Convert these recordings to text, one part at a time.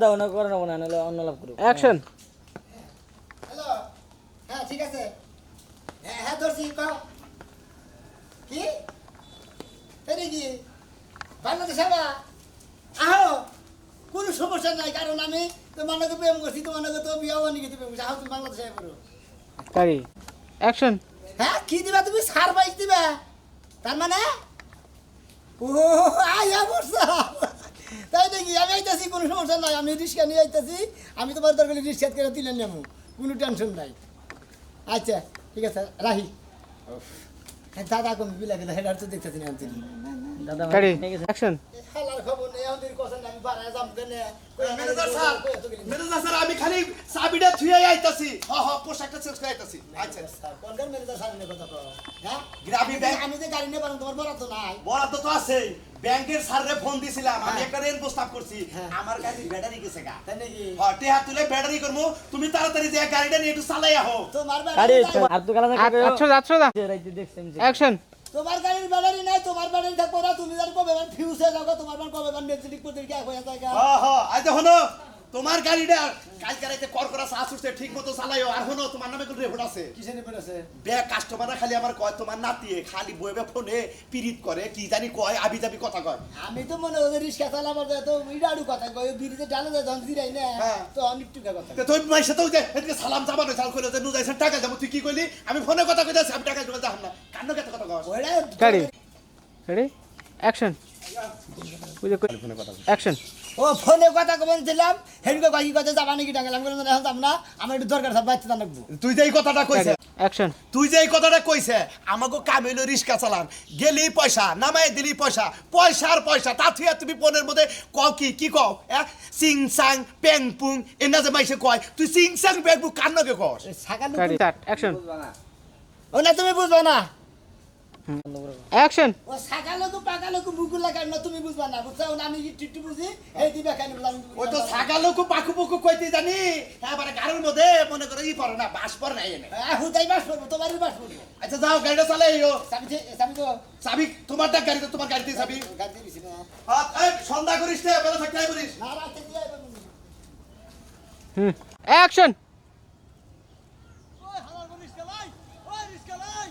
দাও না করে নেবো না নাহলে অন্য লাভ করবো। অ্যাকশন। হ্যালো, হ্যাঁ ঠিক আছে। হ্যাঁ হ্যাঁ ধরছি, কও কি এটা কি বাংলাদেশ আবা আহো, কোনো সমস্যা নাই, কারণ আমি তোমার নাকি প্রেম করছি, তোমার নাকি তো বিয়ে হওয়া নিয়ে প্রেম করছি। আহো তুমি বাংলাদেশে আয় করো। গাড়ি অ্যাকশন। হ্যাঁ কি দিবা তুমি? সারপ্রাইজ দিবা তার মানে? ও আয়া বর্ষা, তাই নাকি? আমি আইতাছি, কোনো সমস্যা নাই, আমি রিক্সা নিয়ে আইতাছি। আমি তোমার দরকার রিক্সা করে তুলে নেবো, কোনো টেনশন নাই। আচ্ছা ঠিক আছে, রাহি। দাদা কম বিলা গেলে হেডার তো দেখতেছি না আমি। দাদা ভাই গাড়ি ঠিক আছে। অ্যাকশন। হালার খবর নেই, আমাদের কথা না, আমি বাড়ায় যাম কেন? ম্যানেজার স্যার আমি খালি চাবিটা থুয়ে আইতাছি। পোশাকটা চেঞ্জ করে আইতাছি। আচ্ছা কোনকার ম্যানেজার সামনে কথা কও? হ্যাঁ গ্রামীণ ব্যাংক। আমি যে গাড়ি নিয়ে পারলাম, তোমার বরাদ্দ নাই। বরাদ্দ তো আছে। ব্যাংকের স্যাররে ফোন দিছিলাম, আমি একটা রেন প্রস্তাব করছি। হ্যাঁ। আমার গাড়ির ব্যাটারি গেছে গা। তাই নাকি? টেহা তুলে ব্যাটারি করবো, তুমি তাড়াতাড়ি যে গাড়িটা নিয়ে একটু চালাই আহো। তোমার গাড়ি ব্যাটারি নাই। আর তো গালা আচ্ছা আচ্ছা দা রাইতে দেখছি আমি যে। অ্যাকশন। তোমার গাড়ির ব্যাটারি নাই, তোমার ব্যাটারি থাকবো না। তুমি জানো কবে ফিউজ হয়ে যাবে, তোমার কবে মেজিক করতে কি হয়ে যায়? আচ্ছা হনো, তোমার গাড়িটা কাজ গাড়িতে করকরা শ্বাস উঠছে, ঠিক মতো চালাইও। আর হনো, তোমার নামে কোন রেকর্ড আছে? কিসের রিপোর্ট আছে? ব্যাগ কাস্টমাররা খালি আমার কয় তোমার নাতিয়ে খালি বইবে ফোনে পিরিত করে, কি জানি কয়, আবি যাবি কথা কয়। আমি তো মনে হয় রিক্সা চালাবার যায় তো ইডাড়ু কথা কয়, বিড়িতে ডালে যায় যখন জিরাই না, হ্যাঁ। তো অনেক টুকা কথা। তো তুই মাইসে তো যে এদিকে সালাম জামানো চাল কইলো যে নুজাইছেন টাকা যাবো, তুই কি কইলি? আমি ফোনে কথা কইতাছি, আমি টাকা দিতে যাম না। কান্ন কেতে কথা কস? ওইটা গাড়ি রেডি অ্যাকশন। বুঝে ফোনে কথা কই। অ্যাকশন। ও ফোনে কথা বলছিলাম, হেডকে বাকি কথা যাবা নাকি টাকা আমি বললাম এখন যাব না, আমার একটু দরকার সব বাচ্চা রাখবো। তুই যে এই কথাটা কইছে, অ্যাকশন। তুই যে এই কথাটা কইছে, আমাকে কাম হইলো রিক্সা চালান, গেলি পয়সা, নামাই দিলি পয়সা, পয়সার পয়সা। তা তুই তুমি ফোনের মধ্যে কও কি কও? সিং সাং প্যাং পুং এনা যে মাইসে কয়, তুই সিং সাং প্যাং পুং কান্নকে কস? সাকাল গাড়ি স্টার্ট অ্যাকশন। ও না তুমি বুঝবা না, অ্যাকশন। ও সাকালো তো পাকালো তো মুকুল লাগাই না, তুমি বুঝবা না, বুঝছো না? আমি টিটু বুঝি, এই দিবা কেন বললাম? ওই তো ছাগালোকু পাকু পাকু কইতে জানি, এবারে গাড়ির মধ্যে মনে করে ই পড়ে না, বাস পড়ে না এনে। হুদাই বাস করবো, তোমারই বাস করবো। আচ্ছা যাও গাড়িটা চালাইও। চাবি তো চাবি তোমারটা গাড়িতে, তোমার গাড়িতে চাবি। গাড়ি দিয়ে দিছি না। এই সন্ধ্যা করিস না, বেলা থাকতে করিস। না রাতে দিয়ে আইবো। অ্যাকশন। ওই হালার গো রিস্কা লাই, ওই রিস্কা লাই,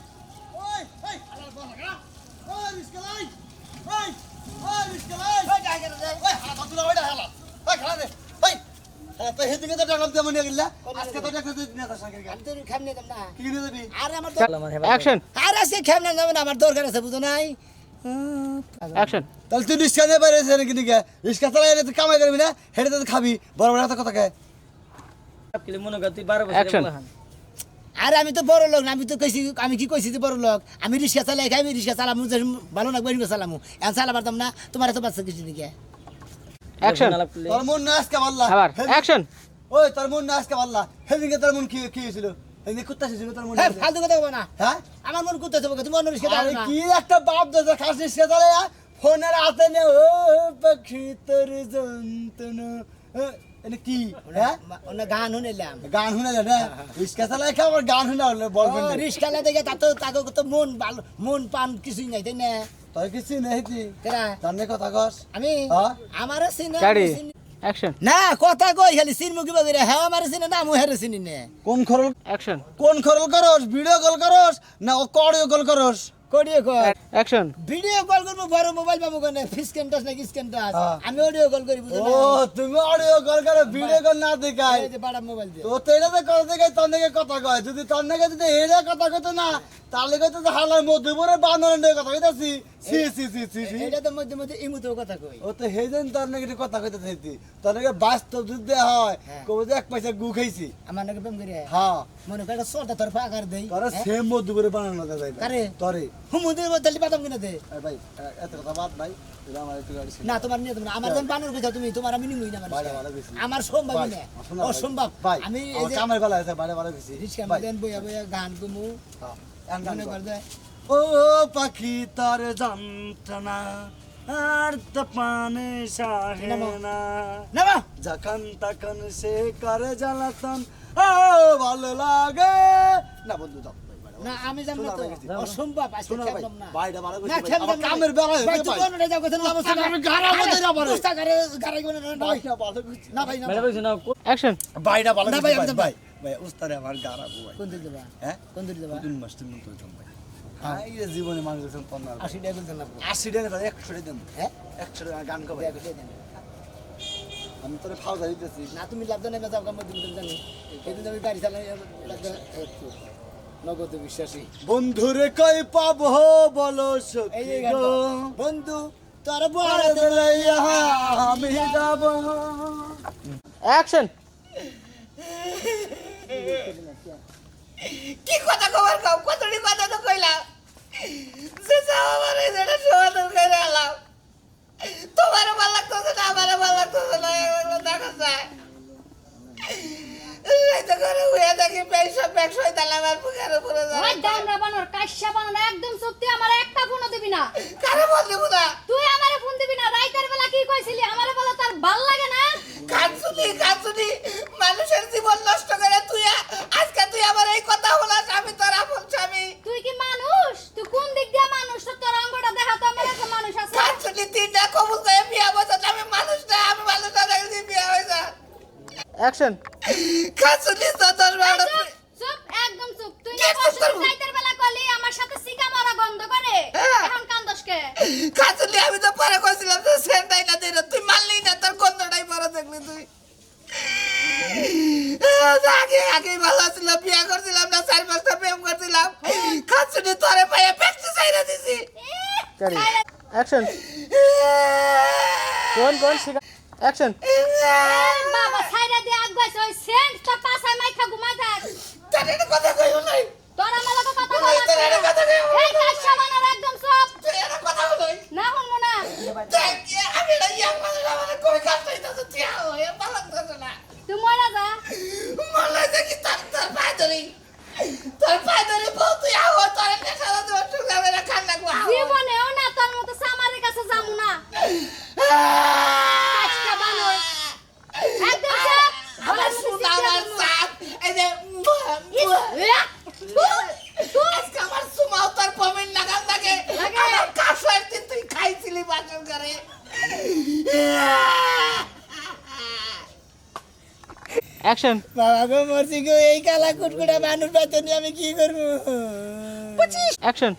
ওই এই হালার গো লাগা, ওই রিস্কা লাই, ওই রিস্কা লাই, ওই গায় করে দে, ওই হালা তুলা ওইটা হালা, ওই খালা দে, ওই তো হেদিকে তো টাকা দিয়ে মনে গেলা, আজকে তো টাকা দিতে না তার সঙ্গে আমি তো খামনে দাম না, কি কিনে দিবি? আরে আমার অ্যাকশন। আর আজকে খামনে দাম না, আমার দরকার আছে, বুঝো নাই? অ্যাকশন। তাহলে তুই রিক্সা নিয়ে পারিস নাকি নিকে? রিক্সা চালাই তুই কামাই করবি না, হেঁটে তো খাবি, বড় বড় কথা কে? মনে কর তুই 12 বছর Action. আরে আমি তো বড় লোক না, আমি তো কইছি, আমি কি কইছি যে বড় লোক? আমি রিক্সা চালাই খাই, আমি রিক্সা চালামু, যে ভালো না বইন চালামু, এন চালা পারতাম না, তোমার এত বাচ্চা কিছু নাকি? অ্যাকশন। তোর মন না আজকে পারলা? আবার অ্যাকশন। ওই তোর মন না আজকে পারলা? সেদিকে তোর মন কি হয়েছিল? সেদিকে কুত্তা ছিল তোর মন? হ্যাঁ ফালতু কথা বলবা না, হ্যাঁ? আমার মন করতেছে, তুমি অন্য রিক্সা আরে চালাও না। কি একটা বাপ দাদা খাস রিক্সা চালাই, ফোনের হাতে নে, ও পাখি তোর যন্ত্রণা, এটা কি? হ্যাঁ? অন্য গান শুনিলাম। গান শুনে যায় না? রিক্সা চালাই খা, আবার গান শুনে বলবেন না। রিক্সালা দেখে তাকে তো মন ভালো, মন পান কিছুই নাই, তাই না? তোর কিছু নেই তুই কেরা? জানে কথা কস? আমি হ্যাঁ? আমারও চিনে গাড়ি অ্যাকশন। না, কথা কই খালি চিনমু কিবা করে, হ্যাঁ আমার চিনে না, আমি হেরে চিনি না। কোন খরল অ্যাকশন। করস? ভিডিও কল করস না অডিও কল করস? করিয়ে কর অ্যাকশন। ভিডিও কল করবো, বড় মোবাইল পাবো কেন? ফিসকেন টাচ নাকি স্ক্যান টাচ? হ্যাঁ। আমি অডিও কল করি, বুঝো ও তুমি অডিও কল করো, ভিডিও কল না দেখাই? এই যে বাড়া মোবাইল দিয়ে। তো তেরা তো কল দেখাই, তোর নাকি কথা কয়। যদি তোর নাকি যদি হেরে কথা কইতো না, তাহলে কইতো যে হালার মধ্যে পরে বান্দরের নাকি কথা কইতাছি। সি সি সি সি সি। এটা তো মধ্যে মধ্যে ইমুতেও কথা কই। ও তো হেজন তোর নাকি কথা কইতে চাইতি। তোর নাকি বাস্তব যুদ্ধে হয়, হ্যাঁ। কবে যে এক পয়সা গু খাইছি। আমার নাকি প্রেম করে, হ্যাঁ, মনে করে সোটা তোর ফাঁকার দেই, তোরা সেম মধ্যে পরে বানানো যায়। কারে? তোরে। হুমুদের মধ্যে পাতাম কিনা দে। এ ভাই, এত কথা বাদ নাই। এটা আমার একটু গাড়ি ছিল। না তোমার নিয়ে তোমরা আমার যেন বানর কইতা, তুমি তোমার আমি নিমুই না, বাড়ে বাড়ে বেশি। আমার সম্ভব ভাই, না, শোনা ভাই, অসম্ভব। ভাই, আমি এই আমার যে কামের বেলা আছে, বাড়ে বাড়ে বেশি। রিক্সা ভাই, মধ্যে বইয়া বইয়া গান গুমু, হ্যাঁ, গান গান মনে কর। কর যে ও পাখি তার যন্ত্রণা আর তো পানে সাহে না, না যখন তখন সে করে জ্বালাতন, ও ভালো লাগে না। বন্ধু যাও, না আমি জানবো তো অসম্ভব আজকে শোনো ভাই খেললাম না ভাইটা ভালো না করছে ভাই। খেললাম আমার না কামের বেলা ভাই হয়েছে তুই ভাই কোনটা যাও কথা লাভ আছে না আমি গাড়া মধ্যে না পারে পুস্তা করে গাড়ি কোন না ভাই ভাইটা ভালো করছে না ভাই না ম্যাডাম বলছি না অ্যাকশন ভাইটা ভালো না করছে ভাই, ভাই আমি ভাই ভাই উস্তাদে আমার গাড়া ভাই কোন দিকে যাবা হ্যাঁ কোন দিকে যাবা 2 মাস 3 তো হইতাম ভাই এই যে জীবনে মানুষ যখন 15 80 টাকা দিন লাগবে 80 টাকা তাহলে 100 টাকা দেন হ্যাঁ 100 টাকা গান গাবো টাকা দিয়ে দেন আমি তোরে ফাউজা দিতেছি না তুমি লাভ দেন না যাও কাম দিন জানি সেদিন আমি গাড়ি চালাই নগদ বিশ্বাসী বন্ধুরে কই পাবো বলো এই সখী গানটা। গো বন্ধু তোর বড় বড় দিলাইয়া আমি যাব অ্যাকশন কি কথা কবার কাও কতটি কথা তো কইলাম যে যাও আমার এই যেটা সমাধান করে আলাম তোমার ভালো লাগতেছে না আমার ভালো লাগতেছে না এগুলো দেখা যায় রাইতে করে হইয়া দেখি ব্যবসা তাহলে আমার বুকের উপরে ওই দামরা বানর কাশ্যা বানর একদম সত্যি আমার একটা ফোনও দিবি না কারে বললি বুদা তুই আমারে ফোন দিবি না রাইতের বেলা কি কইছিলি আমারে বলা তার ভাল লাগে না কাঁচুনি মানুষের জীবন নষ্ট করে তুই আজকে তুই আমার এই কথা বলাস আমি তোর আপন স্বামী তুই কি মানুষ তুই কোন দিক দিয়ে মানুষ তোর অঙ্গটা দেখা তো আমার একটা মানুষ আছে কাঁচুনি তিনটা কবুল করে বিয়া বসে আমি মানুষ না আমি মানুষ না দেখি বিয়া হয়েছে অ্যাকশন কাঁচুনি তো তোর বড় চুপ, চুপ একদম চুপ তুই কি না চুপ বসে করবো? রাইতের বেলা কলি আমার সাথে সিকা মারা বন্ধ করে হ্যাঁ। এখন কান্দসকে কাঁচুনি আমি তো পরে কইছিলাম যে সেন্টাই না দিন তুই মানলি না তোর গন্ধটাই পরে দেখলি তুই আগে ভালো ছিল বিয়া করছিলাম না 4-5টা প্রেম করছিলাম কাঁচুনি তোরে পায়ে পেটতে চাইরা দিছি অ্যাকশন কোন শিখা অ্যাকশন বাবা ছাইরা দিয়ে আগুয়াছে ওই সেন্ট তো পাছায় মাইখা ঘুমাই থাক তোর এটা কথা কইও নাই তোর আমার লগে কথা ওই বলা তোর এটা কথা কইও এই কাশ্যা বানর একদম চুপ তোর এটা কথা বলই না শুনবো না আমি না ইয়াং মানুষ আমার কই কাজ হইতাছে তুই আও এ ভালো লাগতেছে না তুই মরা যা মনে দেখি তোর পায়ে ধরে বল তুই আও তোর একটা সারা দেওয়ার সুযোগ আমি না খান লাগবো জীবনেও না তোর মতো সামারের কাছে যাবো না কাজটা বানর একদম চুপ আমার সোনা আমার সাথ এই যে আজকে আমার সুমাও তোর পমেন নাগাল লাগে আমার কাশো একদিন তুই খাইছিলি বাজার করে অ্যাকশন বাবা গো মরছি গো এই কালা কুটকুটা মানুষ বাচ্চা নিয়ে আমি কি করবো অ্যাকশন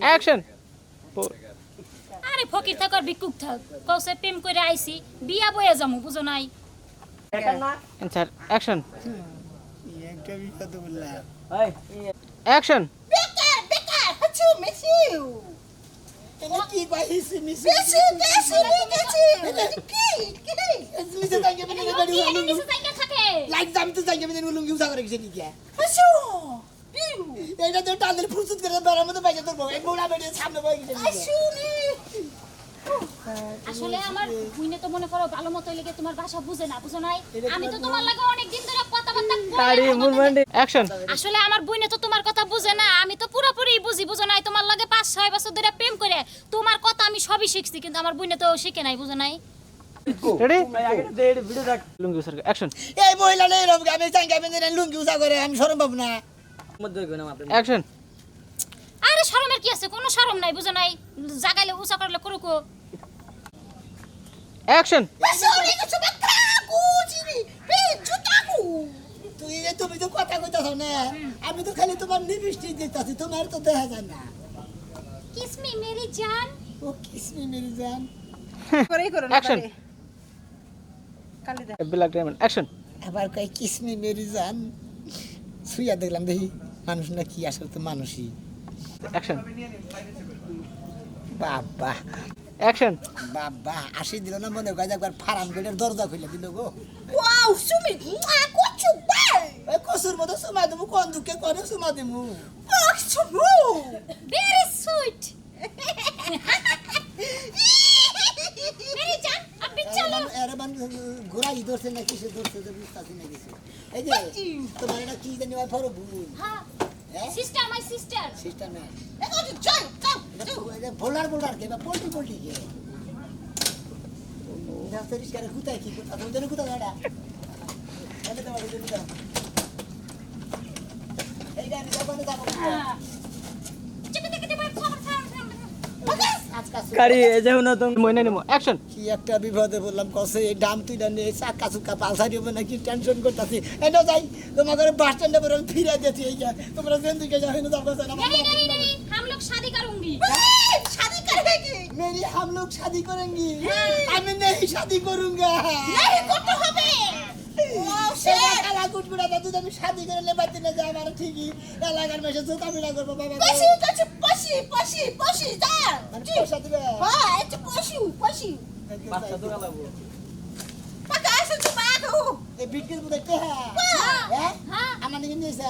অ্যাকশন আরে ফকির থাক আর ভিক্ষুক থাক কৌশে প্রেম করে আইছি বিয়া বয়ে যামু বুঝো নাই অ্যান্সার অ্যাকশন একটা বিপদ বললাম অ্যাকশন এটা কি কইছিস মিছি নিচে যাইয়া থাকে লাইট জামতে যাই আমি লুঙ্গি উঠা করে গেছি কি এটা তো টানের ফুসুত করে বেড়ার মধ্যে বাইরে তোর এই মোড়া বেরিয়ে সামনে বই গেছে আসলে আমার বুইনে তো মনে করো ভালো মতো লেগে তোমার ভাষা বুঝে না বুঝো নাই আমি তো তোমার লাগে অনেক দিন ধরে কথাবার্তা তারি মুভমেন্ট অ্যাকশন আসলে আমার বুইনে তো তোমার কথা বুঝে না আমি তো পুরোপুরি বুঝি বুঝো নাই তোমার লাগে 5-6 বছর ধরে প্রেম করে তোমার কথা আমি সবই শিখছি কিন্তু আমার বুইনে তো শিখে নাই বুঝো নাই রেডি ভিডিও দেখ লুঙ্গি স্যার অ্যাকশন এই মহিলা নেই রব আমি চাঙ্গা বেঁধে লুঙ্গি উঠা করে আমি শরম পাবো না অ্যাকশন আরে শরমের কি আছে কোনো শরম নাই বুঝো নাই জাগাইলে উঁচা করলে করুকো অ্যাকশন তুমি তো কথা কইতাছ না আমি তো খালি তোমার লিপস্টিক দিতাছি তোমার তো দেখা যায় না কিস মি মেরি জান ও কিসমি মেরি জান অ্যাকশন ব্ল্যাক ডায়মন্ড অ্যাকশন আবার কই কিসমি মেরি জান সুইয়া দেখলাম দেখি মানুষ না কি আসলে তো মানুষই অ্যাকশন বাবা অ্যাকশন বাবা আসি দিল না মনে হয় একবার ফার্ম গেটের দরজা খুলে দিল গো ওয়াও সুমি কচু বাই ওই কসুর মতো সুমা দেবো কোন দুঃখে করে সুমা দেবো ভেরি সুইট মেরি জান আপনি চলো ঘোরাই ধরছে না কিসে ধরছে তো বুঝতেছি না কিছু এই যে তোমার এটা কি জানি ওই ফরো ভুল হ্যাঁ হ্যাঁ সিস্টার মাই সিস্টার সিস্টেম না চল চল বোলার কে বা পোল্ট্রি কে রাস্তা রিস্কারে কোথায় কি করতে তুমি জানো কোথায় গাড়া এনে তোমার দিতে দাও এই গাড়ি যাবো না যাবো গাড়ি এই যে না তুমি মইনা নিমো অ্যাকশন কি একটা বিপদে বললাম কসে এই ডাম তুই ডানে চাকা চুকা পালসারি হবে নাকি টেনশন করতেছি এটা যাই তোমাদের বাস স্ট্যান্ডে পরে ফিরে দিয়েছি এই তোমরা যেন দিকে যাও না যাবো না नहीं नहीं नहीं हम लोग शादी करूंगी शादी करेगी मेरी हम लोग शादी करेंगे আমি नहीं शादी करूंगा नहीं করতে হবে কুটকুটা দাদু আমি শাদি করে লে বাড়তে না যা আমার ঠিকই এলাকার মেশে তো আমি না করবো বাবা পশি যা পয়সা দিবে বাচ্চা তো লাগবো এই বিটকেল বুঝতে হ্যাঁ হ্যাঁ আমার নিকে নিয়েছে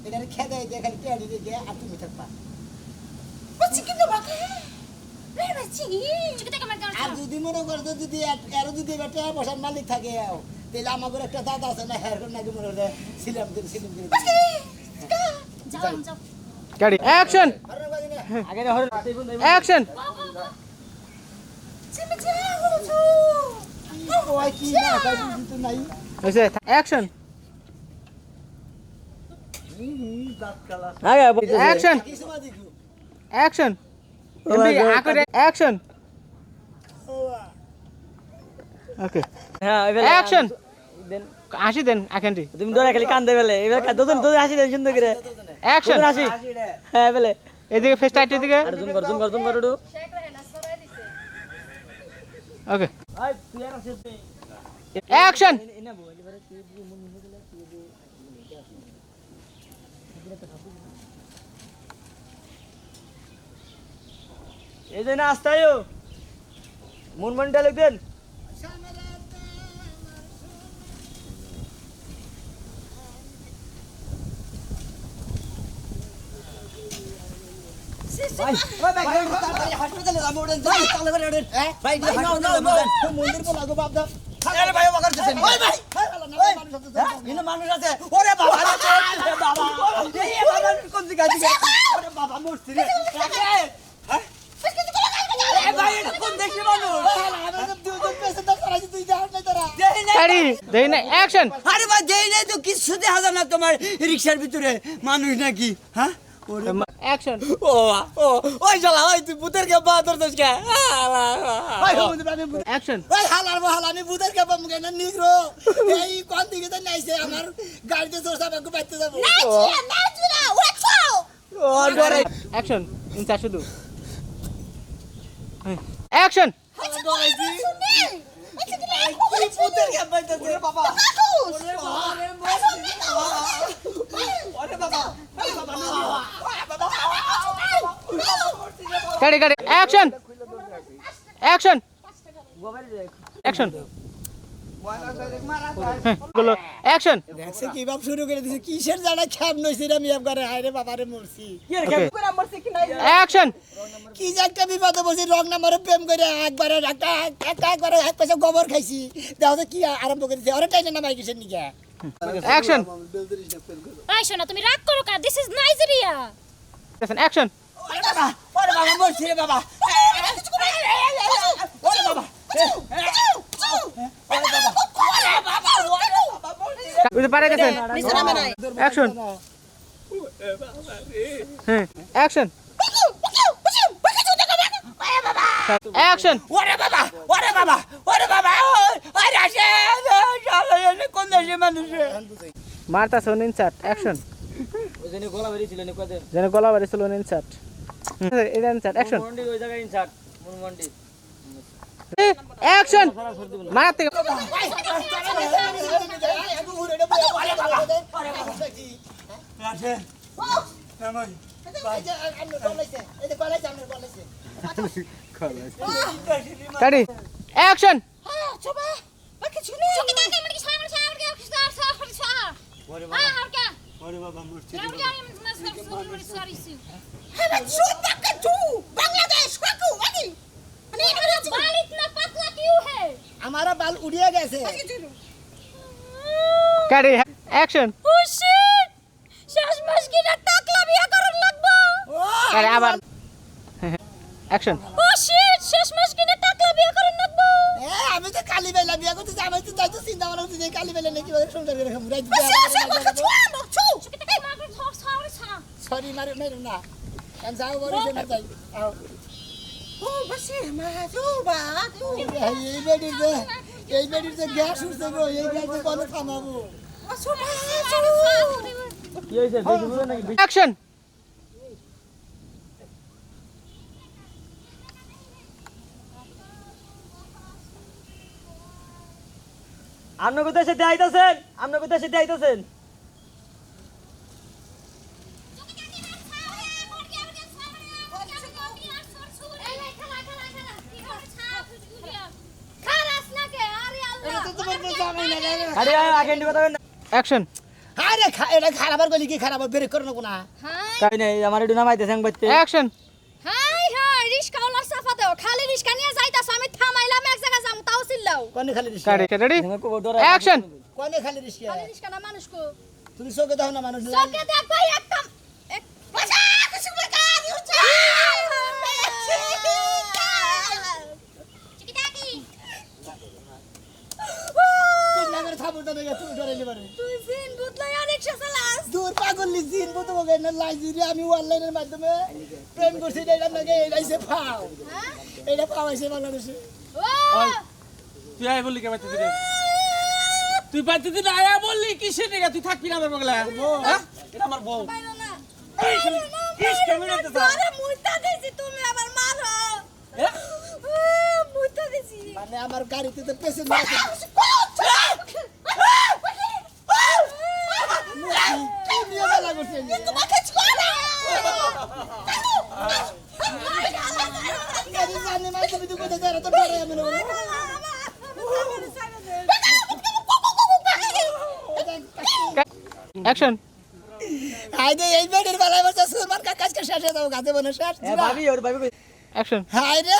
এটা খেদে দিয়ে খালি পেড়ি দিয়ে আর তুমি থাকবা चिकते कमेंट कर আর যদি মনে করো যদি এর যদি একটা বসার মালিক থাকে তাহলে আমাদের একটা দাদা আছে না হেয়ার নাকি মনে হলে সিলাম করে जाओ हम जाओ গাড়ি অ্যাকশন আগে হরে অ্যাকশন ওই কি না তাই তো নাই হইছে অ্যাকশন আগে অ্যাকশন কিছু মা দেখু অ্যাকশন এমনি আকরে অ্যাকশন ওকে হ্যাঁ অ্যাকশন দেন হাসি দেন আকেনটি তুমি ধরে খালি কান্দে বেলে এবার দুজন দুজন হাসি দেন সুন্দর করে অ্যাকশন দুজন হাসি হ্যাঁ বেলে এদিকে ফেস টাইট এদিকে আর জুম কর একটু ওকে আই তুই আর আছে তুই অ্যাকশন এনে বল এবারে তুই মন মনে গেলে তুই এই যে না আসতায়ও মন মন ডায়লগ দেন ভাই হাসপাতালে যাবো ওড়েন যাই তাহলে করে ওড়েন ভাই হাসপাতালে যাবো মন্দির বলা গো বাপ দাও আরে ভাই ওকা করতেছেন ওই ভাই ইনো মানুষ আছে ওরে বাবা রে বাবা এই বাবা কোন দিকে আছে ওরে বাবা মরছি রে এ ভাই এটা কোন দেশি মানুষ দুজন পেছনে করাইছি তুই যাও না তোরা গাড়ি দেই না অ্যাকশন আরে ভাই দেই নাই তো কিছু দেখা যায় না তোমার রিকশার ভিতরে মানুষ নাকি হ্যাঁ অ্যাকশন ও ওই শালা ওই তুই পুতের কে বাদর দোষ কে ভাই আমি অ্যাকশন ওই হালার বহাল আমি বুদের কে পাম কেন নিগ্রো এই কোন দিকে তো নাইছে আমার গাড়িতে জোরসা বাকু বাইতে যাব ও ডরে অ্যাকশন ইনসা শুধু অ্যাকশন বুদের কে বাইতে দে বাবা গাড়ি গাড়ি অ্যাকশন অ্যাকশন অ্যাকশন বলো অ্যাকশন দেখছে কি বাপ শুরু করে দিছে কিসের জানা খাম নইছে আমি একবারে হায়রে বাবারে মরছি অ্যাকশন কি যে একটা বিপদে বসে রং নাম্বারে প্রেম করে একবারে একবারে এক পয়সা গোবর খাইছি দেখো কি আরম্ভ করেছে আরে টাইনে নামাই কিসের নিকে অ্যাকশন এই শোনা তুমি রাগ করো কা দিস ইজ নাইজেরিয়া অ্যাকশন ওরে বাবা মরছি রে বাবা ওরে বাবা বুঝতে পারে গেছেন অ্যাকশন হ্যাঁ অ্যাকশন অ্যাকশন ওরে বাবা ওরে বাবা ওরে বাবা ওরে আসে শালা এনে কোন দেশে মানুষ মারতা সোনিন চাট অ্যাকশন ওই জন্য গলা বেরিয়েছিল নি কত যেন গলা বাড়ি ছিল নিন চাট এটা চাট অ্যাকশন মন্ডি ওই জায়গায় ইনসার্ট মন্ডি অ্যাকশন মার থেকে গাড়ি অ্যাকশন চুকি দাকে মানে কি সামনে সামনে ওরে বাবা আর কে ওরে বাবা মরছি সরি बाल इतना पतला क्यों है हमारा बाल उड़िया गए গাড়ি অ্যাকশন ओ शिट শেষমেশ কি না টাকলা বিয়া করন লাগবো গাড়ি আবার অ্যাকশন ও শিট শেষমেশ কি না টাকলা বিয়া করন লাগবো আমি তো কালি বেলা বিয়া করতে আমি তো তাই তো চিন্তা ভাবনা করতে কালি বেলা নাকি সংসার করে খাবো সরি মারো মেরো না কারণ যাও বড় না যাই এই বেডির যে গ্যাস উঠছে গো এই গ্যাস কোনো থামাবো কি হয়েছে বেশি বুঝো নাকি অ্যাকশন আপনি কোথায় সাথে আইতাছেন আপনি কোথায় সাথে আইতাছেন আরে আগে কথা বলেন অ্যাকশন আরে এটা খারাপ গলি কি খারাপ বের করো না কোনা কাই নাই আমার একটু নামাইতেছেন বাইতে অ্যাকশন হাই হাই রিস্কাওয়ালা সাফা দাও খালি রিস্কা নিয়ে যাইতাছ আমি থামাইলাম এক জায়গা যাম তাও চিল্লাও কোনে খালি রিস্কা রেডি অ্যাকশন কোনে খালি রিস্কা খালি রিস্কা না মানুষ কো তুমি চোখে দাও না মানুষ চোখে দেখ ভাই একদম এক বাসা কিছু বেকার হচ্ছে চিকিটাকি নামের খাবার দাও না তুমি ডরে নিবারে তুই জিন বুতলাই আর রিকশা চালাস দূর পাগল জিন বতো বগে না লাইজিরি আমি অনলাইনের মাধ্যমে প্রেম করছি এটা নাকি এইছে ফাও হ্যাঁ এটা পাওয়াইছে বাংলাদেশে ও তুই আয় বললি কে বাইতে দিলে তুই বাইতে দিলে আয়া বললি কিসের নিগা তুই থাকবি না আমার বগলা হ্যাঁ এটা আমার বউ বাইরো না কিস ক্যামেরা তে আরে মুইতা দিছি তুমি আবার মারো মুইতা দিছি মানে আমার গাড়িতে তো পেছন মারতে কি নিয়ে গেলা করছে তোমাকে ছোড়া গাড়ি জানে না তুমি তো কোথায় যারা তো ডরে আমি না অ্যাকশন হাইদে এই বেডের বেলায় বসে সুরমান কাকাজকে শেষ হয়ে যাবো গাছে বনে শেষ এ ভাবি ওর ভাবি অ্যাকশন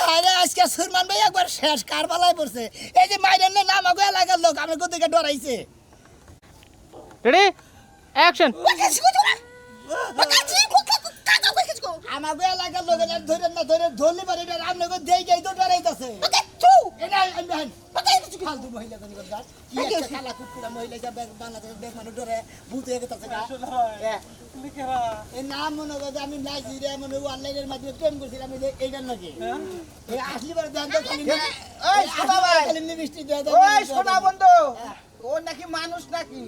হাইরে আজকে সুরমান ভাই একবার শেষ কার বেলায় পড়ছে এই যে মাইরেন না আমাকে এলাকার লোক আমার কোথেকে ডরাইছে রেডি অ্যাকশন আমাকে এলাকার লোক ধরে না ধরে ধরলি পারে এটা আপনাকে দেই যাই তো ডরাইতেছে এটা আনবেন ফালতু মহিলা কোন গাছ কি একটা কালা কুকুরা মহিলা যা বাংলাদেশের বেগ মানুষ ডরে ভূত হয়ে গেছে গা এই নাম মনে করে আমি নাইজেরিয়া মনে অনলাইনের মাধ্যমে প্রেম করছিলাম এইটা নাকি এই আসলি পরে দেন তো খালি ওই সোনা ভাই খালি মিষ্টি দেন ওই সোনা বন্ধু ও নাকি মানুষ নাকি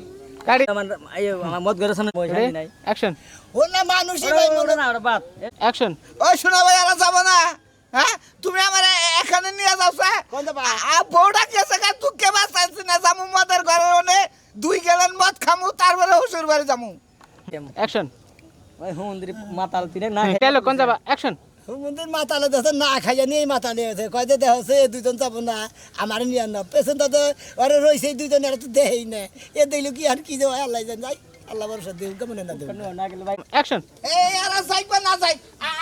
গাড়ি আমার মত ঘরের সামনে পয়সা নাই অ্যাকশন ও না মানুষই ভাই ওটা না ওটা বাদ অ্যাকশন ওই শোনা ভাই আর যাব না হ্যাঁ তুমি আমার এখানে নিয়ে যাওছে কোন দবা বউটা গেছে গা তুই কে বাঁচাইছিস না যামু মদের ঘরে ওনে 2 গ্যালন মদ খামু তারপরে হুসুর বাড়ি যামু অ্যাকশন ওই হুমন্দির মাতাল তিনে না গেল কোন যাবা অ্যাকশন মন্দির মাতালে দেখে না খাইয়া নিয়ে মাতালে হয়েছে কয়তে দেহ হচ্ছে দুজন যাবো না আমার নিয়ে না পেছন তো ওরা রয়েছে দুজন এরা তো দেহেই না এ দেখলো কি আর কি যে আল্লাহ জান যাই আল্লাহ ভরসা দেব কেমন না দেব না গেলে ভাই অ্যাকশন এই আর যাইবা না যাই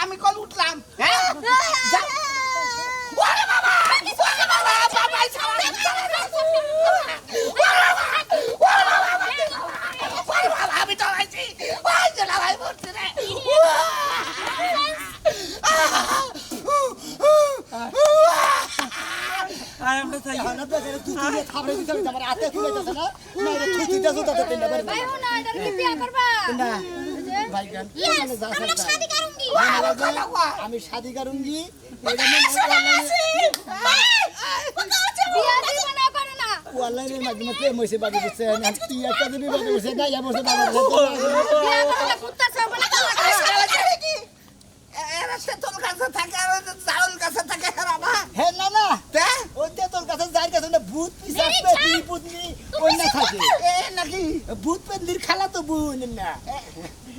আমি কল উঠলাম হ্যাঁ যাও। ওরে বাবা ওরে বাবা বাবাই ছাড়া আমি তো আইছি ওই যে ভাই বলছি রে খাবার দিতে হবে আমার হাতে খুলে যাচ্ছে না না এটা থুতি দেছো তাতে তিনটা বাড়ি ভাই না এটা কি বিয়া করবা না ভাই গান Yes, हम लोग शादी करूंगी আমি শাদি করুঙ্গি বিয়া দিব না করে না অনলাইনের মাধ্যমে প্রেম হয়েছে বাড়ি বসে কি একটা দিবি বাড়ি বসে না ইয়া বসে বাবা বিয়া করলে কুত্তা সব বলে এরা সে তোর কাছে থাকে আর চাউল কাছে থাকে হারাবা হ্যাঁ না না তে ওই যে তোর কাছে যার কাছে না ভূত পিসাচ পেতনি পুতনি ওই না থাকে এ নাকি ভূত পেতনির খালা তো বোন না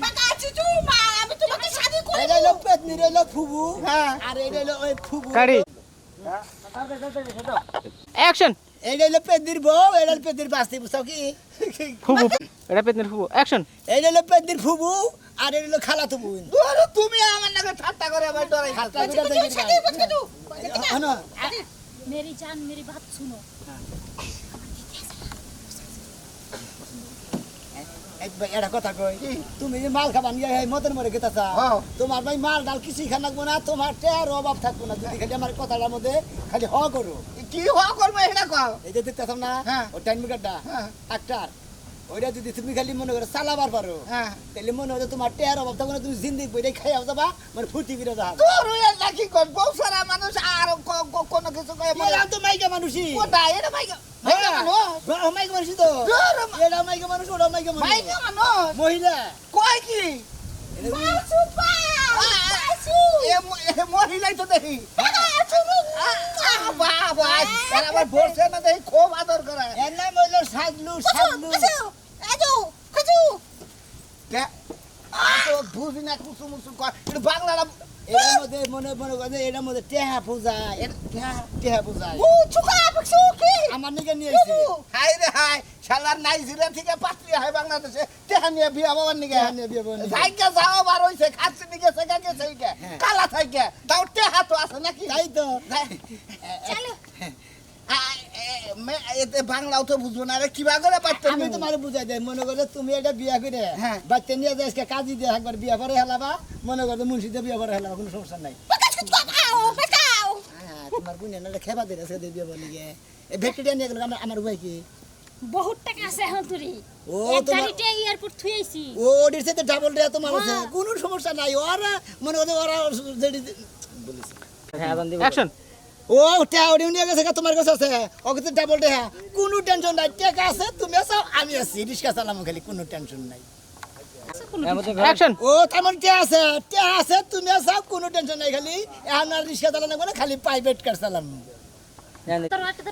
বাগাছি চুমা আমি তোমাকে শাদি করব এটা হলো পেতনির হলো ফুবু হ্যাঁ। আর এটা হলো ওই ফুবু গাড়ি অ্যাকশন এটা হলো পেতনির বউ এটা হলো পেতনির বাস্তি বুঝছো কি ফুবু এটা পেতনের ফুবু অ্যাকশন এটা হলো পেতনির ফুবু আর এটা হলো খালা তো বোন আরে তুমি আমার নাকি ঠাট্টা করে আমার ডরাই হাতটা দুটা দেখি না मेरी जान मेरी बात सुनो একবার একটা কথা কই তুমি যে মাল খাবা নিয়ে এই মদন মরে গেতাছা তোমার ভাই মাল ডাল কিছুই খান লাগবো না তোমার টের অভাব থাকবো না যদি খালি আমার কথাটার মধ্যে খালি হ করো কি হওয়া করবো এটা কও এই যে দেখতেছ না হ্যাঁ। ও টাইম মিটারটা ট্রাক্টর ওইটা যদি তুমি খালি মনে করো চালাবার পারো হ্যাঁ তাহলে মনে হচ্ছে তোমার টেয়ার অভাব তখন তুমি জিন্দিগি বইটাই খাইয়া যাবা মানে ফুর্তি করে যাবা তোর ওই নাকি কোন বউ সারা মানুষ আর কোনো কিছু কয় এরা তো মাইকা মানুষই কোটা এটা মাইকা মাইকা মানুষ মাইকা মানুষই তো তোর এটা মাইকা মানুষ ওটা মাইকা মানুষ মাইকা মানুষ মহিলা কয় কি মহিলাই তো দেখি বাবা এরা আবার বলছে না দেখি খুব আদর করে এর নাম হইলো সাজলু সাজলু তো বুঝি না কুসুম মুসুম কর একটু বাংলাটা এর মধ্যে মনে মনে করে এর মধ্যে টেহা পূজা টেহা পূজা আমার নিকে নিয়ে এসেছে হাই রে হাই শালার নাইজেরিয়া থেকে পাত্রী হয় বাংলাদেশে তেহা নিয়ে বিয়া বাবার নিকে টেহা নিয়ে বিয়ে করবে। যাইকে যাও বার হইছে খাচ্ছে নিকে সেকা গেছে কে কালা থাকে তাও টেহা তো আছে নাকি তাই তো চলো এতে বাংলাও তো বুঝবো না রে কিবা করে পারতো আমি তোমার বুঝাই দেয় মনে করে তুমি এটা বিয়া করে হ্যাঁ। বাচ্চা নিয়ে যাই কাজী দিয়ে একবার বিয়া করে হেলাবা মনে করো মুন্সিতে বিয়া করে হেলাবা কোনো সমস্যা নাই হ্যাঁ, তোমার বুঝে না খেবা দিয়ে সে বিয়া বলি গে এই ভেক্টোরিয়া নিয়ে গেল আমার উপায় কি বহুত টাকা আছে এখন তুরি ও, এক তোমার- গাড়িতে এয়ারপোর্ট থুইছি ও ওটির সাথে ডাবল রে তোমার আছে কোনো সমস্যা নাই ওরা মনে করো ওরা যেটি বলেছে হ্যাঁ আদান দিব অ্যাকশন ও টেহা ওটি নিয়ে গেছে তোমার কাছে আছে ওকে তো ডাবল টেহা কোনো টেনশন নাই টাকা আছে তুমি আছো আমি আছি রিক্সা চালামো খালি কোনো টেনশন নাই অ্যাকশন ও তেমন কে আছে তুমি আছো কোনো টেনশন নাই খালি এখন আর রিক্সা চালানো করে খালি প্রাইভেট কার চালাম তোর একটা